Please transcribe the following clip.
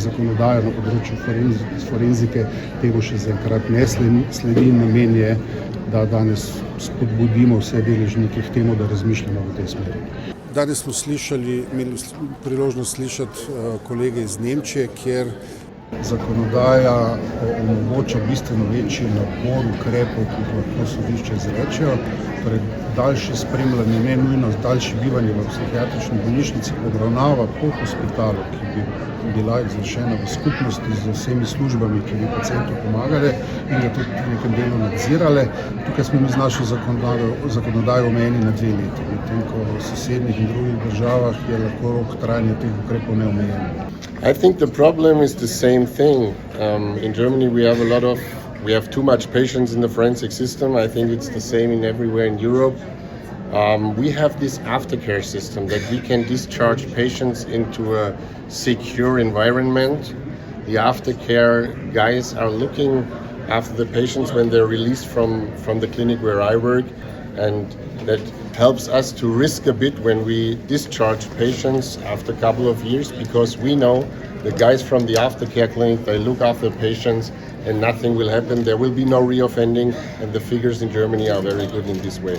Zakonodaja na področju forenzike temu še zaenkrat ne sledi. Namen je, da danes spodbudimo vse deležnike k temu, da razmišljamo v tej smeri. Danes smo imeli priložnost slišati kolege iz Nemčije, kjer zakonodaja omogoča bistveno večji nabor ukrepov, ki jih lahko sodišče izrečejo. Torej, daljše spremljanje, ne nujno daljše bivanje v psihiatrični bolnišnici, obravnava po hospitalu, ki bi bila izvršena v skupnosti z vsemi službami, ki bi pacientu pomagale in ga tudi v nekem delu nadzirale. Tukaj smo mi z našo zakonodajo omejeni na 2 leti, medtem ko v sosednjih in drugih državah je lahko rok trajanja teh ukrepov neomejen. I think the problem is the same thing. In Germany we have too much patients in the forensic system. I think it's the same everywhere in Europe. We have this aftercare system that we can discharge patients into a secure environment. The aftercare guys are looking after the patients when they're released from the clinic where I work, and that helps us to risk a bit when we discharge patients after a couple of years, because we know the guys from the aftercare clinic, they look after patients and nothing will happen. There will be no reoffending, and the figures in Germany are very good in this way.